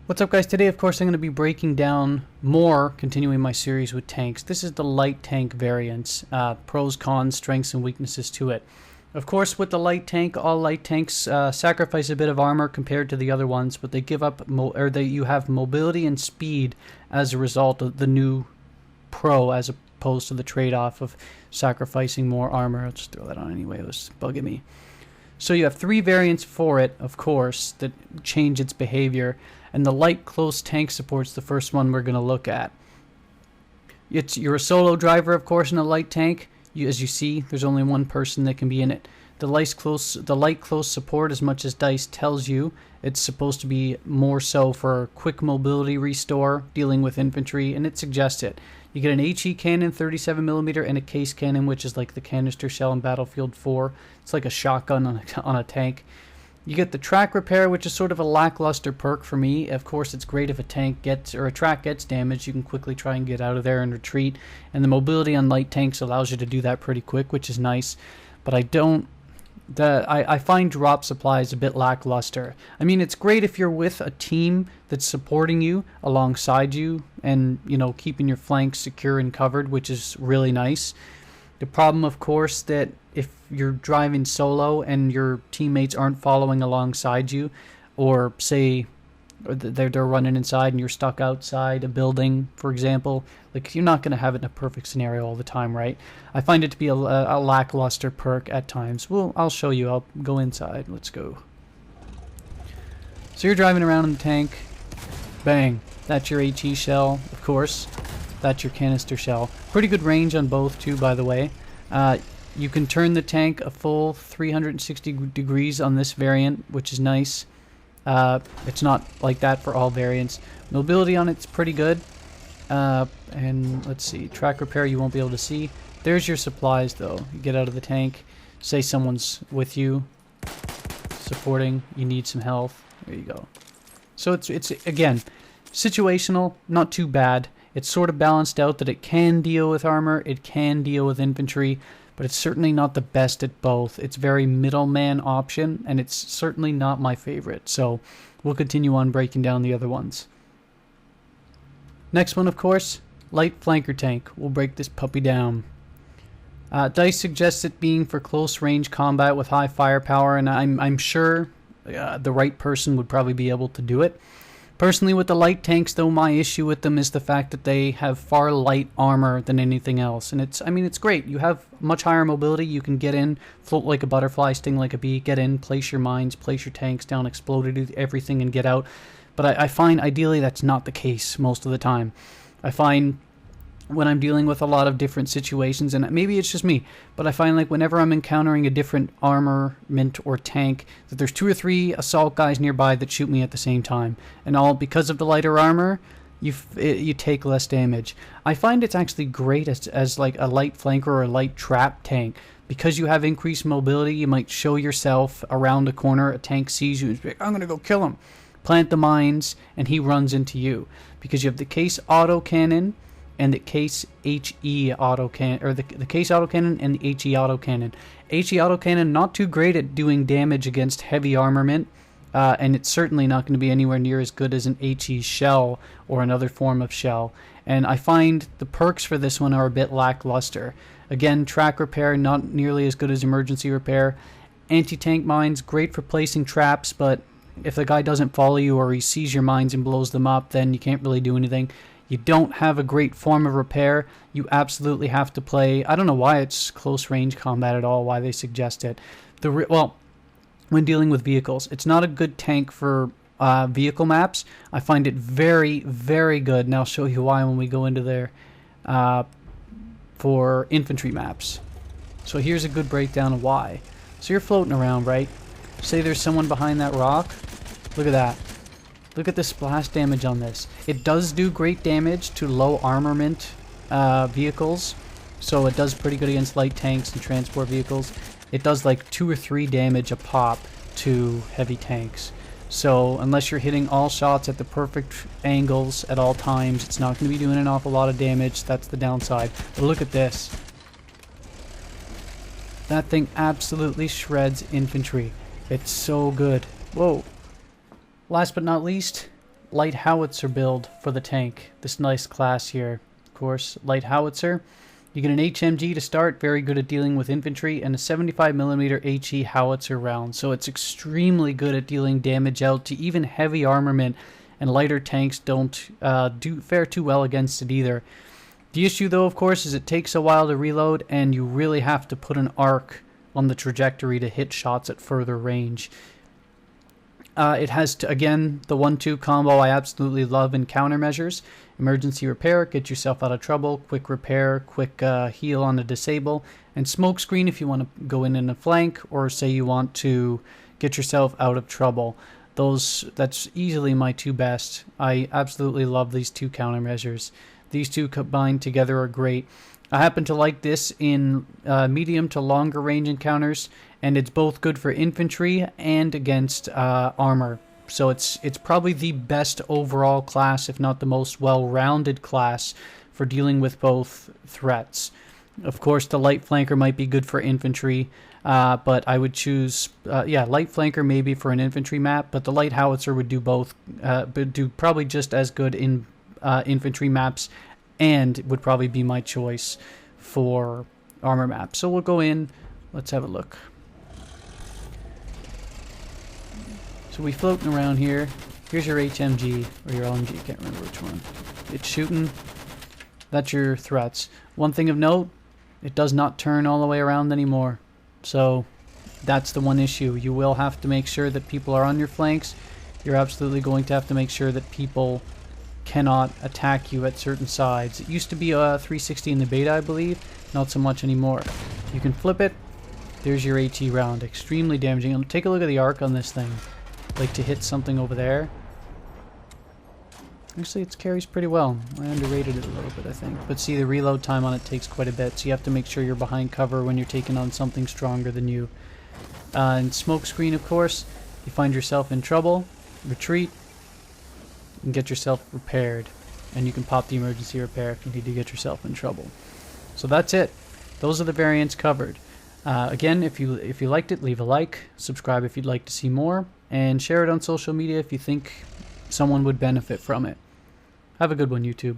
What's up, guys? Today, of course, I'm going to be breaking down continuing my series with tanks. This is the light tank variants, pros, cons, strengths, and weaknesses to it. Of course, with the light tank, all light tanks sacrifice a bit of armor compared to the other ones, but they give up, you have mobility and speed as a result of the new pro, as opposed to the trade-off of sacrificing more armor. I'll just throw that on anyway. It was bugging me. So you have three variants for it, of course, that change its behavior. And the light close tank support's the first one we're going to look at. You're a solo driver, of course, in a light tank. As you see, there's only one person that can be in it. The light close support, as much as DICE tells you, it's supposed to be more so for quick mobility restore, dealing with infantry, and it suggests it. You get an HE cannon, 37mm, and a case cannon, which is like the canister shell in Battlefield 4. It's like a shotgun on a tank. You get the track repair, which is sort of a lackluster perk for me. Of course, it's great if a track gets damaged. You can quickly try and get out of there and retreat. And the mobility on light tanks allows you to do that pretty quick, which is nice. But I find drop supplies a bit lackluster. I mean, it's great if you're with a team that's supporting you alongside you and, keeping your flanks secure and covered, which is really nice. The problem, of course, that if you're driving solo and your teammates aren't following alongside you, or say they're running inside and you're stuck outside a building, for example, like you're not going to have it in a perfect scenario all the time, right? I find it to be a lackluster perk at times. Well, I'll show you. I'll go inside. Let's go. So you're driving around in the tank. Bang. That's your HE shell, of course. That's your canister shell. Pretty good range on both, too, by the way. You can turn the tank a full 360 degrees on this variant, which is nice. It's not like that for all variants. Mobility on it's pretty good. And let's see, track repair you won't be able to see. There's your supplies, though. You get out of the tank. Say someone's with you, supporting. You need some health. There you go. So it's again, situational, not too bad. It's sort of balanced out that it can deal with armor, it can deal with infantry, but it's certainly not the best at both. It's very middleman option, and it's certainly not my favorite. So we'll continue on breaking down the other ones. Next one, of course, light flanker tank. We'll break this puppy down. DICE suggests it being for close range combat with high firepower, and I'm sure the right person would probably be able to do it. Personally, with the light tanks, though, my issue with them is the fact that they have far light armor than anything else. And it's great. You have much higher mobility. You can get in, float like a butterfly, sting like a bee, get in, place your mines, place your tanks down, explode everything, and get out. But I find, ideally, that's not the case most of the time. I find when I'm dealing with a lot of different situations, and maybe it's just me, but I find like whenever I'm encountering a different armament or tank, that there's 2 or 3 assault guys nearby that shoot me at the same time, and all because of the lighter armor, you take less damage. I find it's actually great as like a light flanker or a light trap tank. Because you have increased mobility, you might show yourself around a corner, a tank sees you, and is like, I'm gonna go kill him. Plant the mines, and he runs into you. Because you have the case autocannon, and the case HE autocannon, or the case autocannon and the HE autocannon. HE autocannon not too great at doing damage against heavy armament, and it's certainly not going to be anywhere near as good as an HE shell or another form of shell. And I find the perks for this one are a bit lackluster. Again, track repair not nearly as good as emergency repair. Anti-tank mines great for placing traps, but if the guy doesn't follow you or he sees your mines and blows them up, then you can't really do anything. You don't have a great form of repair. You absolutely have to play. I don't know why it's close range combat at all, why they suggest it. Well, when dealing with vehicles, it's not a good tank for vehicle maps. I find it very, very good, and I'll show you why when we go into there, for infantry maps. So here's a good breakdown of why. So you're floating around, right? Say there's someone behind that rock. Look at that. Look at the splash damage on this. It does do great damage to low armament vehicles, so it does pretty good against light tanks and transport vehicles. It does like 2 or 3 damage a pop to heavy tanks. So unless you're hitting all shots at the perfect angles at all times, it's not going to be doing an awful lot of damage. That's the downside. But look at this. That thing absolutely shreds infantry. It's so good. Whoa. Last but not least, light howitzer build for the tank. This nice class here, of course, light howitzer. You get an HMG to start, very good at dealing with infantry, and a 75mm HE howitzer round. So it's extremely good at dealing damage out to even heavy armament, and lighter tanks don't fare too well against it either. The issue, though, of course, is it takes a while to reload, and you really have to put an arc on the trajectory to hit shots at further range. It has, again, the 1-2 combo I absolutely love in countermeasures. Emergency repair, get yourself out of trouble. Quick repair, quick heal on a disable. And smoke screen if you want to go in a flank, or say you want to get yourself out of trouble. That's easily my two best. I absolutely love these two countermeasures. These two combined together are great. I happen to like this in medium to longer range encounters, and it's both good for infantry and against armor. So it's probably the best overall class, if not the most well-rounded class, for dealing with both threats. Of course, the light flanker might be good for infantry, but I would choose, light flanker maybe for an infantry map, but the light howitzer would do both, do probably just as good in infantry maps, and would probably be my choice for armor maps. So we'll go in, let's have a look. So we floating around here. Here's your HMG, or your LMG, can't remember which one. It's shooting. That's your threats. One thing of note, it does not turn all the way around anymore. So that's the one issue. You will have to make sure that people are on your flanks. You're absolutely going to have to make sure that people cannot attack you at certain sides. It used to be a 360 in the beta, I believe. Not so much anymore. You can flip it. There's your HE round. Extremely damaging. Take a look at the arc on this thing. Like to hit something over there. Actually, it carries pretty well. I underrated it a little bit, I think. But see, the reload time on it takes quite a bit, so you have to make sure you're behind cover when you're taking on something stronger than you. And smoke screen, of course. You find yourself in trouble, retreat, and get yourself repaired. And you can pop the emergency repair if you need to get yourself in trouble. So that's it. Those are the variants covered. Again, if you liked it, leave a like, subscribe if you'd like to see more, and share it on social media if you think someone would benefit from it. Have a good one, YouTube.